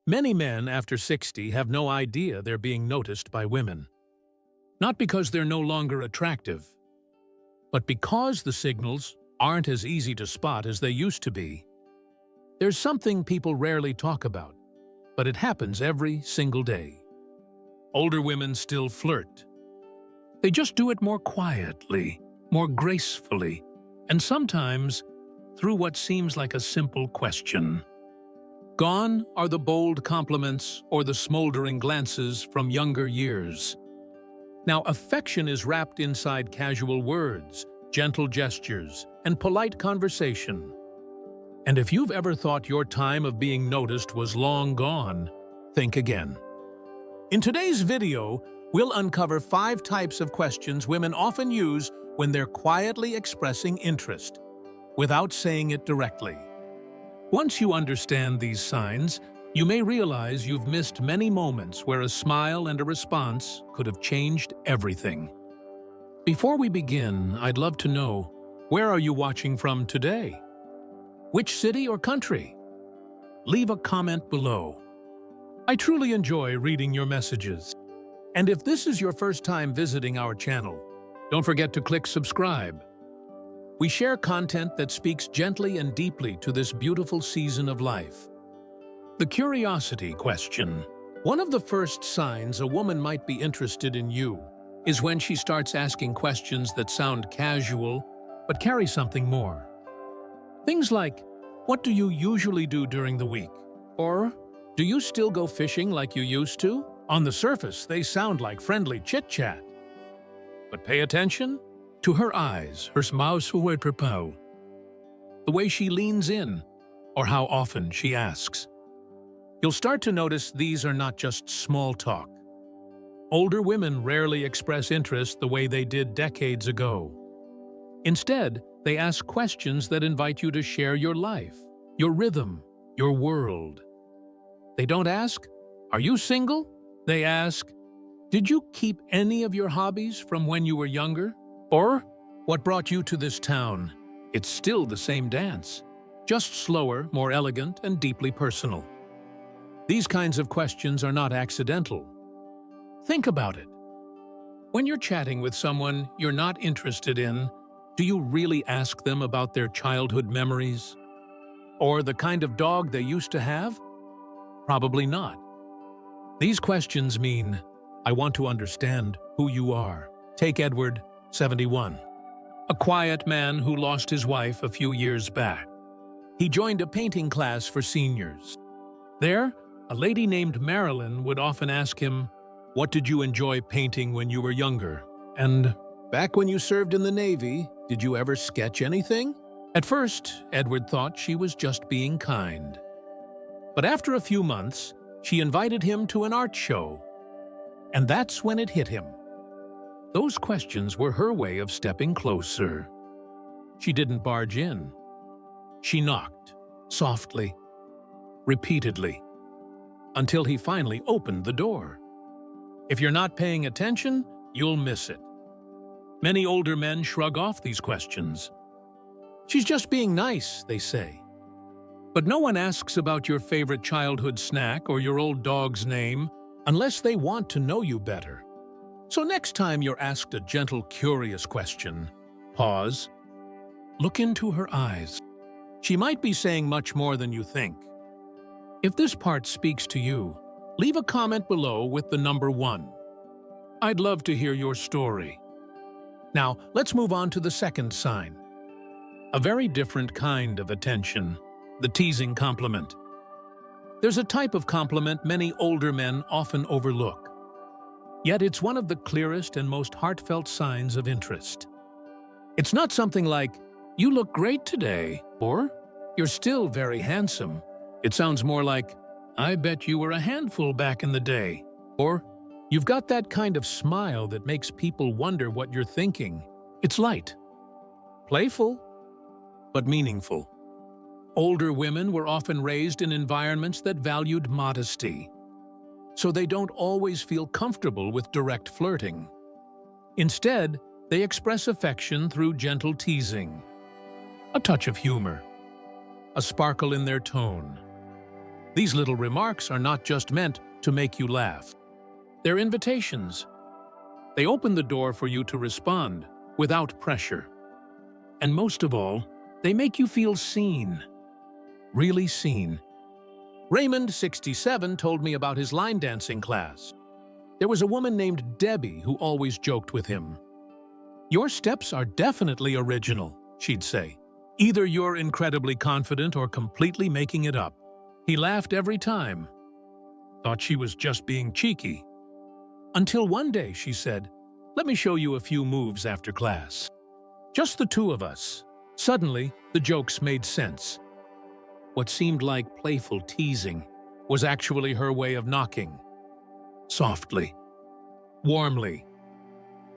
Many men after 60 have no idea they're being noticed by women. Not because they're no longer attractive, but because the signals aren't as easy to spot as they used to be. There's something people rarely talk about, but it happens every single day. Older women still flirt. They just do it more quietly, more gracefully, and sometimes through what seems like a simple question. Gone are the bold compliments or the smoldering glances from younger years. Now, affection is wrapped inside casual words, gentle gestures, and polite conversation. And if you've ever thought your time of being noticed was long gone, think again. In today's video, we'll uncover 5 types of questions women often use when they're quietly expressing interest, without saying it directly. Once you understand these signs, you may realize you've missed many moments where a smile and a response could have changed everything. Before we begin, I'd love to know, where are you watching from today? Which city or country? Leave a comment below. I truly enjoy reading your messages. And if this is your first time visiting our channel, don't forget to click subscribe. We share content that speaks gently and deeply to this beautiful season of life. The curiosity question. One of the first signs a woman might be interested in you is when she starts asking questions that sound casual but carry something more. Things like, what do you usually do during the week? Or, do you still go fishing like you used to? On the surface, they sound like friendly chit-chat. But pay attention to her eyes, her smile, the way she leans in, or how often she asks. You'll start to notice these are not just small talk. Older women rarely express interest the way they did decades ago. Instead, they ask questions that invite you to share your life, your rhythm, your world. They don't ask, "Are you single?" They ask, "Did you keep any of your hobbies from when you were younger?" Or, "What brought you to this town?" It's still the same dance, just slower, more elegant, and deeply personal. These kinds of questions are not accidental. Think about it. When you're chatting with someone you're not interested in, do you really ask them about their childhood memories? Or the kind of dog they used to have? Probably not. These questions mean, I want to understand who you are. Take Edward, 71. A quiet man who lost his wife a few years back. He joined a painting class for seniors. There, a lady named Marilyn would often ask him, "What did you enjoy painting when you were younger?" And, "Back when you served in the Navy, did you ever sketch anything?" At first, Edward thought she was just being kind. But after a few months, she invited him to an art show. And that's when it hit him. Those questions were her way of stepping closer. She didn't barge in. She knocked, softly, repeatedly, until he finally opened the door. If you're not paying attention, you'll miss it. Many older men shrug off these questions. "She's just being nice," they say. But no one asks about your favorite childhood snack or your old dog's name unless they want to know you better. So next time you're asked a gentle, curious question, pause, look into her eyes. She might be saying much more than you think. If this part speaks to you, leave a comment below with the number 1. I'd love to hear your story. Now, let's move on to the second sign. A very different kind of attention, the teasing compliment. There's a type of compliment many older men often overlook. Yet it's one of the clearest and most heartfelt signs of interest. It's not something like, "You look great today," or "You're still very handsome." It sounds more like, "I bet you were a handful back in the day," or "You've got that kind of smile that makes people wonder what you're thinking." It's light, playful, but meaningful. Older women were often raised in environments that valued modesty, so they don't always feel comfortable with direct flirting. Instead, they express affection through gentle teasing, a touch of humor, a sparkle in their tone. These little remarks are not just meant to make you laugh. They're invitations. They open the door for you to respond without pressure. And most of all, they make you feel seen. Really seen. Raymond, 67, told me about his line dancing class. There was a woman named Debbie who always joked with him. "Your steps are definitely original," she'd say. "Either you're incredibly confident or completely making it up." He laughed every time. Thought she was just being cheeky. Until one day she said, "Let me show you a few moves after class." Just the two of us. Suddenly, the jokes made sense. What seemed like playful teasing was actually her way of knocking. Softly. Warmly.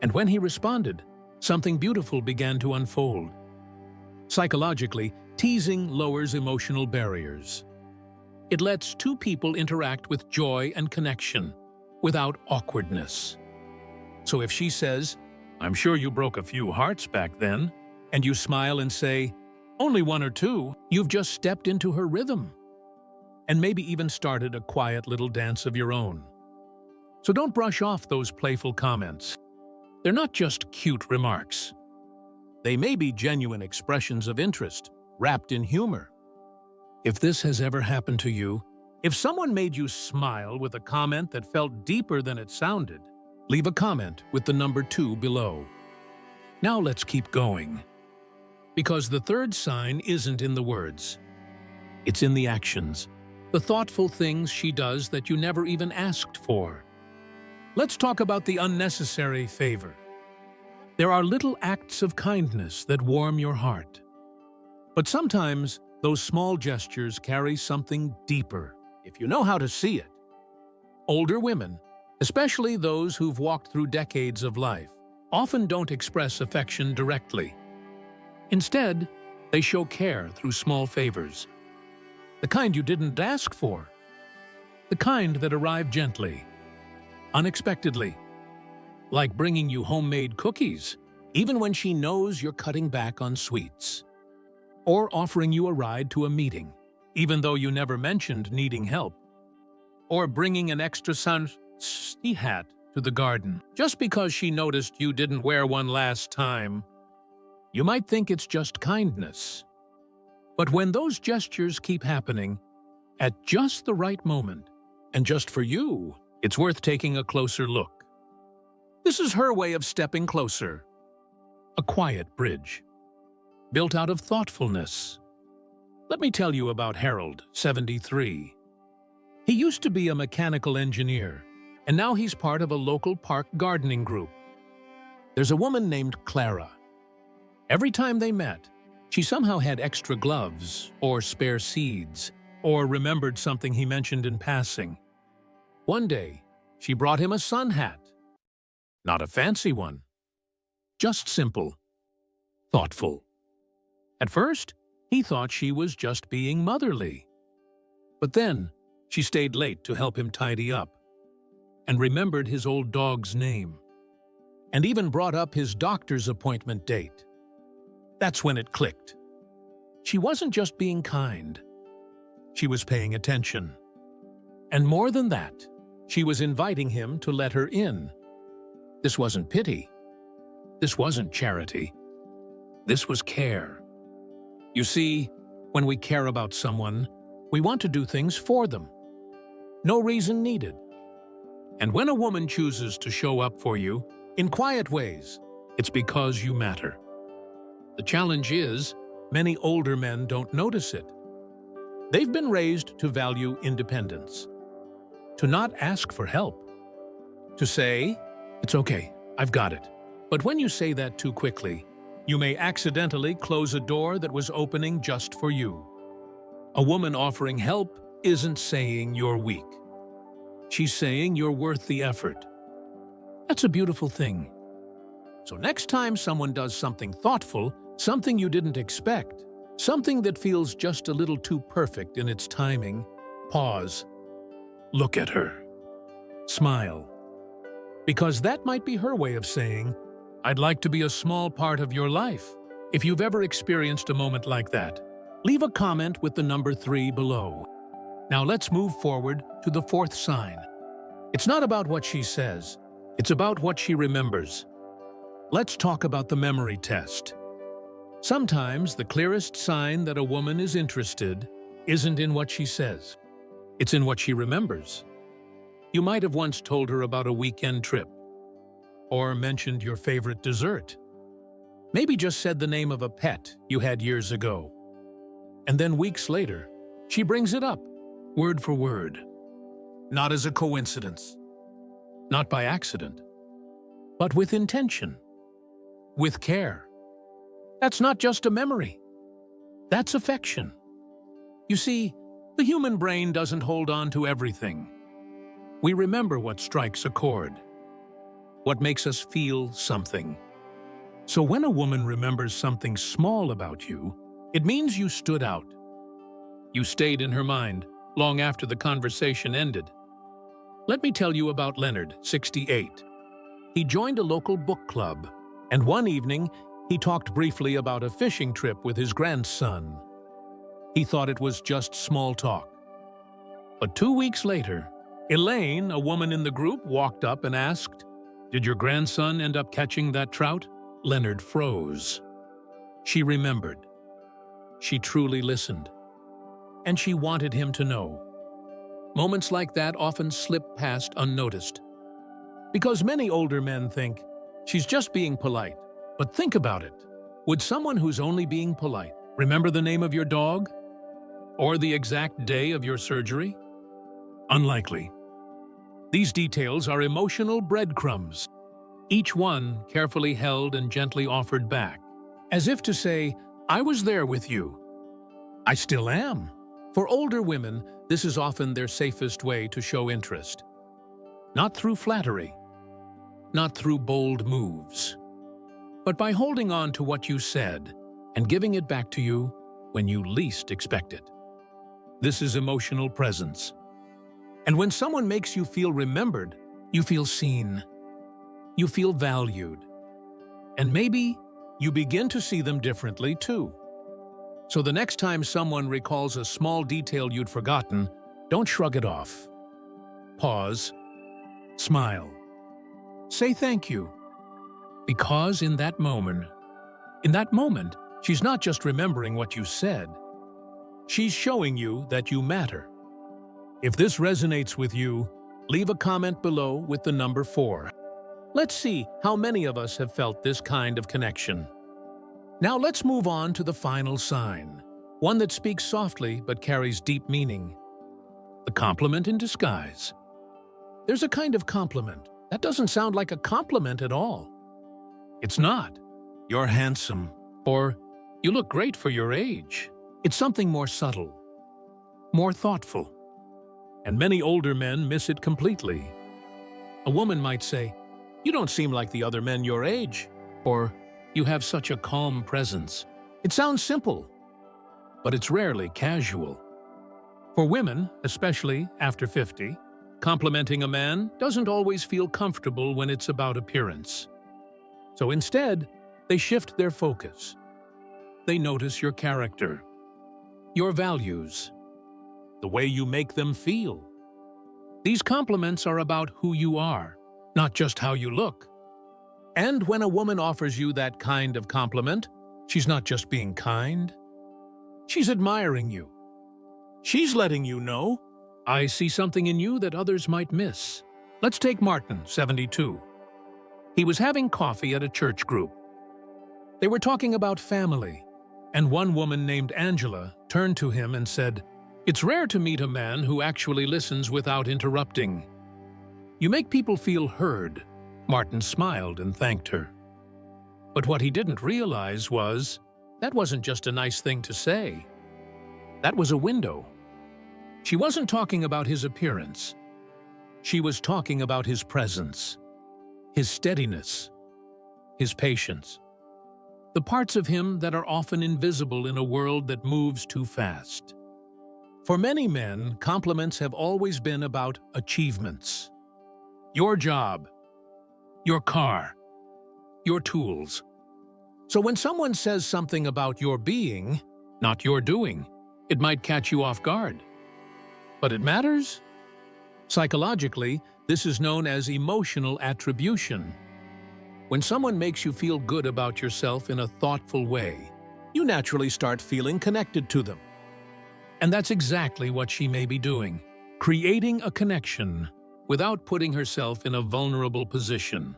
And when he responded, something beautiful began to unfold. Psychologically, teasing lowers emotional barriers. It lets two people interact with joy and connection, without awkwardness. So if she says, "I'm sure you broke a few hearts back then," and you smile and say, "Only one or two," you've just stepped into her rhythm. And maybe even started a quiet little dance of your own. So don't brush off those playful comments. They're not just cute remarks. They may be genuine expressions of interest, wrapped in humor. If this has ever happened to you, if someone made you smile with a comment that felt deeper than it sounded, leave a comment with the number 2 below. Now let's keep going. Because the third sign isn't in the words. It's in the actions, the thoughtful things she does that you never even asked for. Let's talk about the unnecessary favor. There are little acts of kindness that warm your heart. But sometimes those small gestures carry something deeper, if you know how to see it. Older women, especially those who've walked through decades of life, often don't express affection directly. Instead, they show care through small favors. The kind you didn't ask for. The kind that arrive gently, unexpectedly. Like bringing you homemade cookies, even when she knows you're cutting back on sweets. Or offering you a ride to a meeting, even though you never mentioned needing help. Or bringing an extra sunny hat to the garden, just because she noticed you didn't wear one last time. You might think it's just kindness. But when those gestures keep happening, at just the right moment, and just for you, it's worth taking a closer look. This is her way of stepping closer. A quiet bridge, built out of thoughtfulness. Let me tell you about Harold, 73. He used to be a mechanical engineer, and now he's part of a local park gardening group. There's a woman named Clara. Every time they met, she somehow had extra gloves, or spare seeds, or remembered something he mentioned in passing. One day, she brought him a sun hat. Not a fancy one. Just simple. Thoughtful. At first, he thought she was just being motherly. But then, she stayed late to help him tidy up, and remembered his old dog's name, and even brought up his doctor's appointment date. That's when it clicked. She wasn't just being kind. She was paying attention. And more than that, she was inviting him to let her in. This wasn't pity. This wasn't charity. This was care. You see, when we care about someone, we want to do things for them. No reason needed. And when a woman chooses to show up for you, in quiet ways, it's because you matter. The challenge is, many older men don't notice it. They've been raised to value independence, to not ask for help, to say, "It's okay, I've got it." But when you say that too quickly, you may accidentally close a door that was opening just for you. A woman offering help isn't saying you're weak. She's saying you're worth the effort. That's a beautiful thing. So next time someone does something thoughtful, something you didn't expect, something that feels just a little too perfect in its timing, pause. Look at her. Smile. Because that might be her way of saying, "I'd like to be a small part of your life." If you've ever experienced a moment like that, leave a comment with the number 3 below. Now let's move forward to the fourth sign. It's not about what she says, it's about what she remembers. Let's talk about the memory test. Sometimes the clearest sign that a woman is interested isn't in what she says. It's in what she remembers. You might have once told her about a weekend trip, or mentioned your favorite dessert. Maybe just said the name of a pet you had years ago. And then weeks later, she brings it up, word for word. Not as a coincidence. Not by accident. But with intention. With care. That's not just a memory. That's affection. You see, the human brain doesn't hold on to everything. We remember what strikes a chord, what makes us feel something. So when a woman remembers something small about you, it means you stood out. You stayed in her mind long after the conversation ended. Let me tell you about Leonard, 68. He joined a local book club, and one evening, he talked briefly about a fishing trip with his grandson. He thought it was just small talk. But 2 weeks later, Elaine, a woman in the group, walked up and asked, "Did your grandson end up catching that trout?" Leonard froze. She remembered. She truly listened. And she wanted him to know. Moments like that often slip past unnoticed. Because many older men think, she's just being polite. But think about it. Would someone who's only being polite remember the name of your dog? Or the exact day of your surgery? Unlikely. These details are emotional breadcrumbs, each one carefully held and gently offered back, as if to say, I was there with you. I still am. For older women, this is often their safest way to show interest. Not through flattery, not through bold moves, but by holding on to what you said and giving it back to you when you least expect it. This is emotional presence. And when someone makes you feel remembered, you feel seen. You feel valued. And maybe you begin to see them differently too. So the next time someone recalls a small detail you'd forgotten, don't shrug it off. Pause. Smile. Say thank you. Because in that moment, she's not just remembering what you said. She's showing you that you matter. If this resonates with you, leave a comment below with the number 4. Let's see how many of us have felt this kind of connection. Now let's move on to the final sign, one that speaks softly but carries deep meaning. The compliment in disguise. There's a kind of compliment that doesn't sound like a compliment at all. It's not, "You're handsome," or "You look great for your age." It's something more subtle, more thoughtful. And many older men miss it completely. A woman might say, "You don't seem like the other men your age," or "You have such a calm presence." It sounds simple, but it's rarely casual. For women, especially after 50, complimenting a man doesn't always feel comfortable when it's about appearance. So instead, they shift their focus. They notice your character, your values, the way you make them feel. These compliments are about who you are, not just how you look. And when a woman offers you that kind of compliment, she's not just being kind. She's admiring you. She's letting you know, I see something in you that others might miss. Let's take Martin, 72. He was having coffee at a church group. They were talking about family, and one woman named Angela turned to him and said, "It's rare to meet a man who actually listens without interrupting. You make people feel heard." Martin smiled and thanked her. But what he didn't realize was, that wasn't just a nice thing to say. That was a window. She wasn't talking about his appearance. She was talking about his presence, his steadiness, his patience. The parts of him that are often invisible in a world that moves too fast. For many men, compliments have always been about achievements. Your job, your car, your tools. So when someone says something about your being, not your doing, it might catch you off guard. But it matters? Psychologically, this is known as emotional attribution. When someone makes you feel good about yourself in a thoughtful way, you naturally start feeling connected to them. And that's exactly what she may be doing, creating a connection without putting herself in a vulnerable position.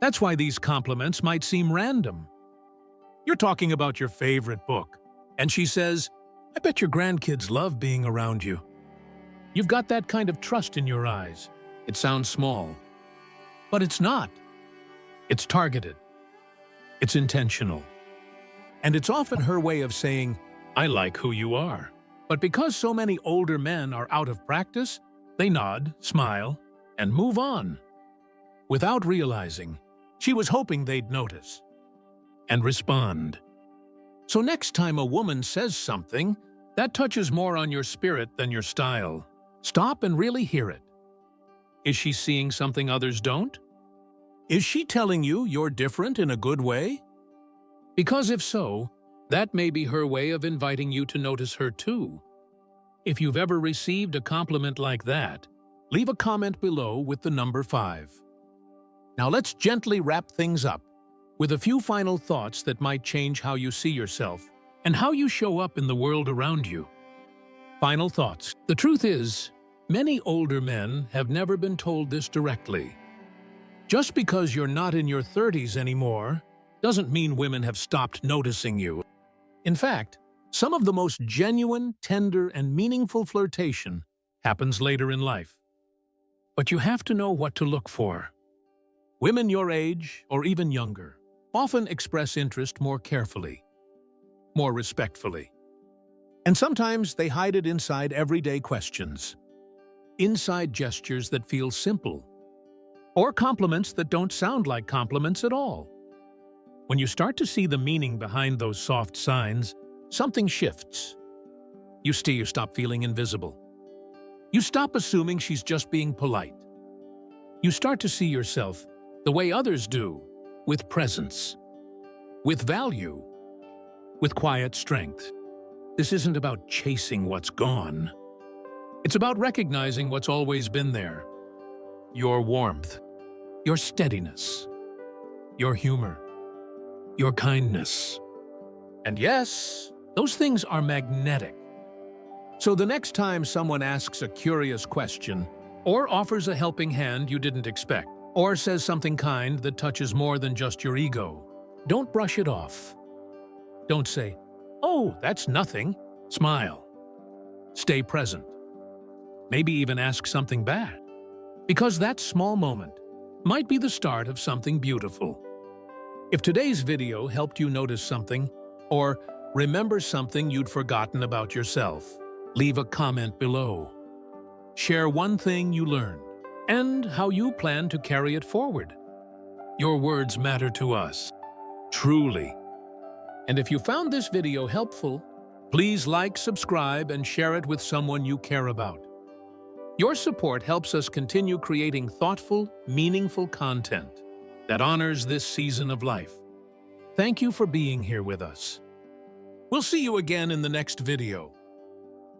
That's why these compliments might seem random. You're talking about your favorite book, and she says, "I bet your grandkids love being around you." You've got that kind of trust in your eyes. It sounds small, but it's not. It's targeted. It's intentional. And it's often her way of saying, "I like who you are." But because so many older men are out of practice, they nod, smile, and move on. Without realizing, she was hoping they'd notice and respond. So next time a woman says something that touches more on your spirit than your style, stop and really hear it. Is she seeing something others don't? Is she telling you you're different in a good way? Because if so, that may be her way of inviting you to notice her too. If you've ever received a compliment like that, leave a comment below with the number 5. Now let's gently wrap things up with a few final thoughts that might change how you see yourself and how you show up in the world around you. Final thoughts. The truth is, many older men have never been told this directly. Just because you're not in your 30s anymore doesn't mean women have stopped noticing you. In fact, some of the most genuine, tender, and meaningful flirtation happens later in life. But you have to know what to look for. Women your age, or even younger, often express interest more carefully, more respectfully. And sometimes they hide it inside everyday questions, inside gestures that feel simple, or compliments that don't sound like compliments at all. When you start to see the meaning behind those soft signs, something shifts. You stop feeling invisible. You stop assuming she's just being polite. You start to see yourself the way others do, with presence, with value, with quiet strength. This isn't about chasing what's gone. It's about recognizing what's always been there. Your warmth, your steadiness, your humor, your kindness. And yes, those things are magnetic. So the next time someone asks a curious question, or offers a helping hand you didn't expect, or says something kind that touches more than just your ego, don't brush it off. Don't say, "Oh, that's nothing." Smile. Stay present. Maybe even ask something back. Because that small moment might be the start of something beautiful. If today's video helped you notice something, or remember something you'd forgotten about yourself, leave a comment below. Share one thing you learned, and how you plan to carry it forward. Your words matter to us, truly. And if you found this video helpful, please like, subscribe, and share it with someone you care about. Your support helps us continue creating thoughtful, meaningful content that honors this season of life. Thank you for being here with us. We'll see you again in the next video.